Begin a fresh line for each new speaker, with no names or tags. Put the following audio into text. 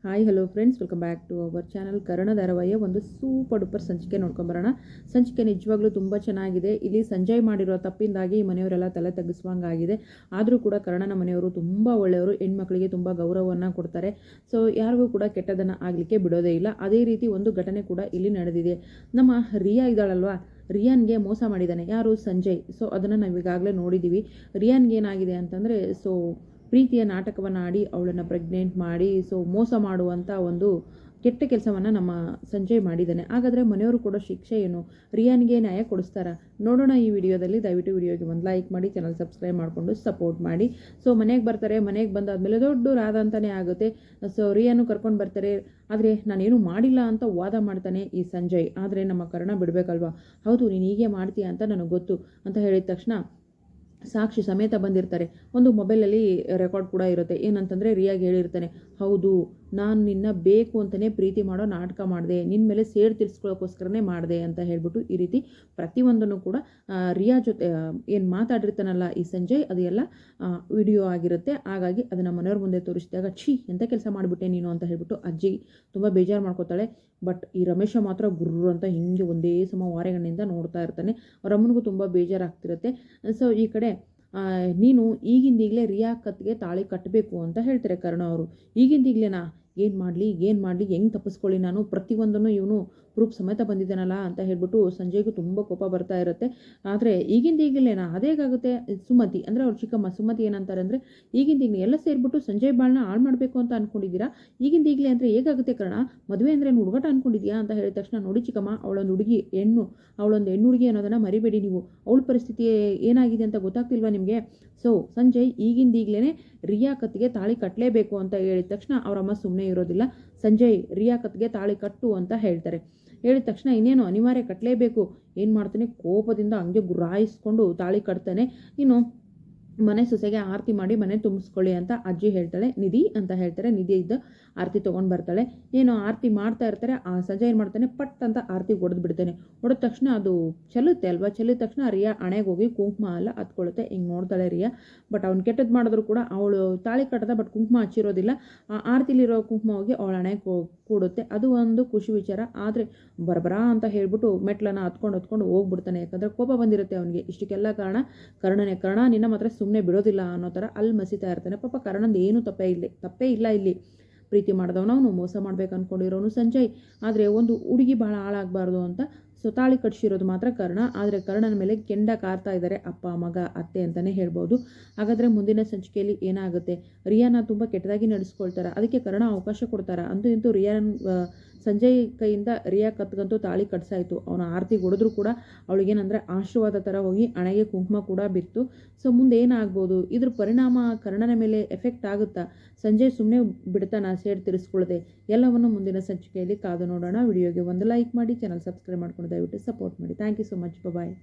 Hi hello friends, welcome back to our channel. Karna ಧಾರಾವಾಹಿಯ ಒಂದು super duper ಸಂಚಿಕೆ ನೋಡ್ಕೊಂಬರೋಣ. ಸಂಚಿಕೆ ನಿಜವಾಗ್ಲೂ ತುಂಬ ಚೆನ್ನಾಗಿದೆ. ಇಲ್ಲಿ ಸಂಜಯ್ ಮಾಡಿರೋ ತಪ್ಪಿಂದಾಗಿ ಈ ಮನೆಯವರೆಲ್ಲ ತಲೆ ತಗ್ಗಿಸುವಂಗಾಗಿದೆ. ಆದರೂ ಕೂಡ ಕರ್ಣನ ಮನೆಯವರು ತುಂಬ ಒಳ್ಳೆಯವರು, ಹೆಣ್ಮಕ್ಳಿಗೆ ತುಂಬ ಗೌರವವನ್ನು ಕೊಡ್ತಾರೆ. ಸೊ ಯಾರಿಗೂ ಕೂಡ ಕೆಟ್ಟದನ್ನು ಆಗಲಿಕ್ಕೆ ಬಿಡೋದೇ ಇಲ್ಲ. ಅದೇ ರೀತಿ ಒಂದು ಘಟನೆ ಕೂಡ ಇಲ್ಲಿ ನಡೆದಿದೆ. ನಮ್ಮ ರಿಯಾ ಇದ್ದಾಳಲ್ವಾ, ರಿಯಾನ್ಗೆ ಮೋಸ ಮಾಡಿದ್ದಾನೆ ಯಾರು, ಸಂಜಯ್. ಸೊ ಅದನ್ನು ನಾವು ಈಗಾಗಲೇ ನೋಡಿದ್ದೀವಿ. ರಿಯಾನ್ಗೆ ಏನಾಗಿದೆ ಅಂತಂದರೆ, ಸೊ ಪ್ರೀತಿಯ ನಾಟಕವನ್ನು ಆಡಿ ಅವಳನ್ನು ಪ್ರೆಗ್ನೆಂಟ್ ಮಾಡಿ ಸೊ ಮೋಸ ಮಾಡುವಂಥ ಒಂದು ಕೆಟ್ಟ ಕೆಲಸವನ್ನು ನಮ್ಮ ಸಂಜಯ್ ಮಾಡಿದ್ದಾನೆ. ಹಾಗಾದರೆ ಮನೆಯವರು ಕೊಡೋ ಶಿಕ್ಷೆ ಏನು, ರಿಯಾನ್ಗೆ ನ್ಯಾಯ ಕೊಡಿಸ್ತಾರ? ನೋಡೋಣ ಈ ವಿಡಿಯೋದಲ್ಲಿ. ದಯವಿಟ್ಟು ವಿಡಿಯೋಗೆ ಒಂದು ಲೈಕ್ ಮಾಡಿ, ಚಾನಲ್ ಸಬ್ಸ್ಕ್ರೈಬ್ ಮಾಡಿಕೊಂಡು ಸಪೋರ್ಟ್ ಮಾಡಿ. ಸೊ ಮನೆಗೆ ಬರ್ತಾರೆ, ಮನೆಗೆ ಬಂದಾದಮೇಲೆ ದೊಡ್ಡ ರಾಧ ಅಂತಲೇ ಆಗುತ್ತೆ. ಸೊ ರಿಯಾನು ಕರ್ಕೊಂಡು ಬರ್ತಾರೆ. ಆದರೆ ನಾನೇನು ಮಾಡಿಲ್ಲ ಅಂತ ವಾದ ಮಾಡ್ತಾನೆ ಈ ಸಂಜಯ್. ಆದರೆ ನಮ್ಮ ಕರ್ಣ ಬಿಡಬೇಕಲ್ವಾ, ಹೌದು ನೀನು ಹೀಗೆ ಮಾಡ್ತೀಯ ಅಂತ ನನಗೆ ಗೊತ್ತು ಅಂತ ಹೇಳಿದ ತಕ್ಷಣ ಸಾಕ್ಷಿ ಸಮೇತ ಬಂದಿರ್ತಾರೆ. ಒಂದು ಮೊಬೈಲಲ್ಲಿ ರೆಕಾರ್ಡ್ ಕೂಡ ಇರುತ್ತೆ. ಏನಂತಂದರೆ ರಿಯಾಗೆ ಹೇಳಿರ್ತಾನೆ, ಹೌದು ನಾನು ನಿನ್ನ ಬೇಕು ಅಂತಲೇ ಪ್ರೀತಿ ಮಾಡೋ ನಾಟಕ ಮಾಡಿದೆ, ನಿನ್ನ ಮೇಲೆ ಸೇಡು ತೀರಿಸ್ಕೊಳ್ಳೋಕ್ಕೋಸ್ಕರನೇ ಮಾಡಿದೆ ಅಂತ ಹೇಳ್ಬಿಟ್ಟು ಈ ರೀತಿ ಪ್ರತಿಯೊಂದನ್ನು ಕೂಡ ರಿಯಾ ಜೊತೆ ಏನು ಮಾತಾಡಿರ್ತಾನಲ್ಲ ಈ ಸಂಜಯ್, ಅದು ಎಲ್ಲ ವಿಡಿಯೋ ಆಗಿರುತ್ತೆ. ಹಾಗಾಗಿ ಅದನ್ನು ಮನೆಯವ್ರ ಮುಂದೆ ತೋರಿಸಿದಾಗ ಎಂಥ ಕೆಲಸ ಮಾಡಿಬಿಟ್ಟೆ ನೀನು ಅಂತ ಹೇಳ್ಬಿಟ್ಟು ಅಜ್ಜಿ ತುಂಬ ಬೇಜಾರು ಮಾಡ್ಕೋತಾಳೆ. ಬಟ್ ಈ ರಮೇಶ ಮಾತ್ರ ಗುರ್ರು ಅಂತ ಹಿಂಗೆ ಒಂದೇ ಸಮ ವಾರೆಗಣ್ಣಿಂದ ನೋಡ್ತಾ ಇರ್ತಾನೆ. ಅವ್ರ ಅಮ್ಮನಿಗೂ ತುಂಬ ಬೇಜಾರಾಗ್ತಿರುತ್ತೆ. ಸೊ ಈ ಕಡೆ ನೀನು ಈಗಿಂದೀಗಲೇ ರಿಯಾ ಕತ್ಗೆ ತಾಳಿ ಕಟ್ಟಬೇಕು ಅಂತ ಹೇಳ್ತಾರೆ ಕರ್ಣ ಅವರು. ಈಗಿಂದೀಗಲೇನಾ, ಏನು ಮಾಡಲಿ ಹೆಂಗೆ ತಪ್ಪಿಸ್ಕೊಳ್ಳಿ ನಾನು, ಪ್ರತಿಯೊಂದನ್ನು ಇವನು ಪ್ರೂಫ್ ಸಮೇತ ಬಂದಿದ್ದಾನಲ್ಲ ಅಂತ ಹೇಳ್ಬಿಟ್ಟು ಸಂಜಯ್ಗೂ ತುಂಬ ಕೋಪ ಬರ್ತಾ ಇರುತ್ತೆ. ಆದರೆ ಈಗಿಂದೀಗಲೇನಾ, ಅದೇಗಾಗುತ್ತೆ. ಸುಮತಿ ಅಂದರೆ ಅವ್ರ ಚಿಕ್ಕಮ್ಮ ಸುಮತಿ ಏನಂತಾರೆ ಅಂದರೆ, ಈಗಿಂದೀಗಲೇ ಎಲ್ಲ ಸೇರಿಬಿಟ್ಟು ಸಂಜಯ್ ಬಾಳನ್ನ ಹಾಳು ಮಾಡಬೇಕು ಅಂತ ಅಂದ್ಕೊಂಡಿದ್ದೀರಾ, ಈಗಿಂದೀಗಲೇ ಅಂದರೆ ಹೇಗಾಗುತ್ತೆ ಕರ್ಣ, ಮದುವೆ ಅಂದರೆ ಹುಡುಗಾಟ ಅಂದ್ಕೊಂಡಿದ್ಯಾ ಅಂತ ಹೇಳಿದ ತಕ್ಷಣ, ನೋಡಿ ಚಿಕ್ಕಮ್ಮ ಅವಳೊಂದು ಹುಡುಗಿ ಅವಳೊಂದು ಹೆಣ್ಣು ಹುಡುಗಿ ಅನ್ನೋದನ್ನು ಮರಿಬೇಡಿ ನೀವು, ಅವಳ ಪರಿಸ್ಥಿತಿ ಏನಾಗಿದೆ ಅಂತ ಗೊತ್ತಾಗ್ತಿಲ್ವಾ ನಿಮಗೆ. ಸೊ ಸಂಜಯ್ ಈಗಿಂದೀಗಲೇ ರಿಯಾ ಕತ್ಗೆ ತಾಳಿ ಕಟ್ಟಲೇಬೇಕು ಅಂತ ಹೇಳಿದ ತಕ್ಷಣ ಅವರಮ್ಮ ಸುಮ್ಮನೆ ಇರೋದಿಲ್ಲ. ಸಂಜಯ್ ರಿಯಾ ಕತ್ಗೆ ತಾಳಿ ಕಟ್ಟು ಅಂತ ಹೇಳ್ತಾರೆ. ಹೇಳಿದ ತಕ್ಷಣ ಇನ್ನೇನು ಅನಿವಾರ್ಯ ಕಟ್ಟಲೇಬೇಕು. ಏನು ಮಾಡ್ತಾನೆ, ಕೋಪದಿಂದ ಹಂಗೆ ಗುರಾಯಿಸ್ಕೊಂಡು ತಾಳಿ ಕಟ್ತಾನೆ. ಇನ್ನು ಮನೆ ಸೊಸೆಗೆ ಆರತಿ ಮಾಡಿ ಮನೆ ತುಂಬಿಸ್ಕೊಳ್ಳಿ ಅಂತ ಅಜ್ಜಿ ಹೇಳ್ತಾಳೆ. ನಿಧಿ ಅಂತ ಹೇಳ್ತಾರೆ. ನಿಧಿ ಇದ್ದ ಆರತಿ ತೊಗೊಂಡು ಬರ್ತಾಳೆ. ಏನು ಆರತಿ ಮಾಡ್ತಾ ಇರ್ತಾರೆ. ಆ ಸಂಜಯ್ ಏನು ಮಾಡ್ತಾನೆ, ಪಟ್ ಅಂತ ಆರತಿ ಹೊಡೆದು ಬಿಡ್ತಾನೆ. ಹೊಡೆದ ತಕ್ಷಣ ಅದು ಚೆಲ್ಲುತ್ತೆ ಅಲ್ವಾ, ಚೆಲ್ಲಿದ ತಕ್ಷಣ ರಿಯಾ ಹಣೆಗೆ ಹೋಗಿ ಕುಂಕುಮ ಎಲ್ಲ ಹತ್ಕೊಳ್ಳುತ್ತೆ. ಹಿಂಗೆ ನೋಡ್ತಾಳೆ ರಿಯಾ. ಬಟ್ ಅವ್ನು ಕೆಟ್ಟದ್ದು ಮಾಡಿದ್ರು ಕೂಡ ಅವಳು ತಾಳಿ ಕಟ್ಟದ, ಬಟ್ ಕುಂಕುಮ ಹಚ್ಚಿರೋದಿಲ್ಲ. ಆ ಆರತಿಲಿರೋ ಕುಂಕುಮ ಹೋಗಿ ಅವಳ ಹಣೆಗೆ ಕೂಡುತ್ತೆ. ಅದು ಒಂದು ಖುಷಿ ವಿಚಾರ. ಆದರೆ ಬರಬರಾ ಅಂತ ಹೇಳ್ಬಿಟ್ಟು ಮೆಟ್ಲನ್ನು ಹತ್ಕೊಂಡು ಹೋಗ್ಬಿಡ್ತಾನೆ. ಯಾಕಂದರೆ ಕೋಪ ಬಂದಿರುತ್ತೆ ಅವನಿಗೆ. ಇಷ್ಟಕ್ಕೆಲ್ಲ ಕಾರಣ ಕರ್ಣನೇ. ಕರ್ಣ ನಿನ್ನ ಮಾತ್ರ ಸುಮ್ಮನೆ ಬಿಡೋದಿಲ್ಲ ಅನ್ನೋ ಥರ ಅಲ್ಲಿ ಮಸಿತಾ ಇರ್ತಾನೆ. ಪಾಪ ಕರ್ಣಂದು ಏನೂ ತಪ್ಪೇ ಇಲ್ಲ ಇಲ್ಲಿ. ಪ್ರೀತಿ ಮಾಡಿದವನು ಮೋಸ ಮಾಡ್ಬೇಕು ಅಂದ್ಕೊಂಡಿರೋನು ಸಂಜಯ್. ಆದರೆ ಒಂದು ಹುಡುಗಿ ಭಾಳ ಹಾಳಾಗಬಾರ್ದು ಅಂತ ಸೊ ತಾಳಿ ಕಟ್ಸಿರೋದು ಮಾತ್ರ ಕರ್ಣ. ಆದರೆ ಕರ್ಣನ ಮೇಲೆ ಕೆಂಡ ಕಾರ್ತಾ ಇದ್ದಾರೆ ಅಪ್ಪ ಮಗ ಅತ್ತೆ ಅಂತಲೇ ಹೇಳ್ಬೋದು. ಹಾಗಾದರೆ ಮುಂದಿನ ಸಂಚಿಕೆಯಲ್ಲಿ ಏನಾಗುತ್ತೆ, ರಿಯಾನ ತುಂಬ ಕೆಟ್ಟದಾಗಿ ನಡೆಸ್ಕೊಳ್ತಾರೆ, ಅದಕ್ಕೆ ಕರ್ಣ ಅವಕಾಶ ಕೊಡ್ತಾರೆ. ಅಂತೂ ಇಂತೂ ಸಂಜಯ್ ಕೈಯಿಂದ ರಿಯಾ ಕತ್ಗಂತೂ ತಾಳಿ ಕಟ್ಸಾಯಿತು. ಅವನ ಆರತಿ ಹೊಡೆದ್ರೂ ಕೂಡ ಅವಳಿಗೇನಂದರೆ ಆಶೀರ್ವಾದ ಥರ ಹೋಗಿ ಹಣೆಗೆ ಕುಂಕುಮ ಕೂಡ ಬಿತ್ತು. ಸೊ ಮುಂದೆ ಏನಾಗ್ಬೋದು, ಇದ್ರ ಪರಿಣಾಮ ಕರ್ಣನ ಮೇಲೆ ಎಫೆಕ್ಟ್ ಆಗುತ್ತಾ, ಸಂಜಯ್ ಸುಮ್ಮನೆ ಬಿಡ್ತಾನ ಸೇಡ್ ತಿರ್ಸ್ಕೊಳ್ಳದೆ, ಎಲ್ಲವನ್ನು ಮುಂದಿನ ಸಂಚಿಕೆಯಲ್ಲಿ ಕಾದು ನೋಡೋಣ. ವಿಡಿಯೋಗೆ ಒಂದು ಲೈಕ್ ಮಾಡಿ, ಚಾನಲ್ ಸಬ್ಸ್ಕ್ರೈಬ್ ಮಾಡ್ಕೊಂಡು ದಯವಿಟ್ಟು ಸಪೋರ್ಟ್ ಮಾಡಿ. Thank you so much. Bye.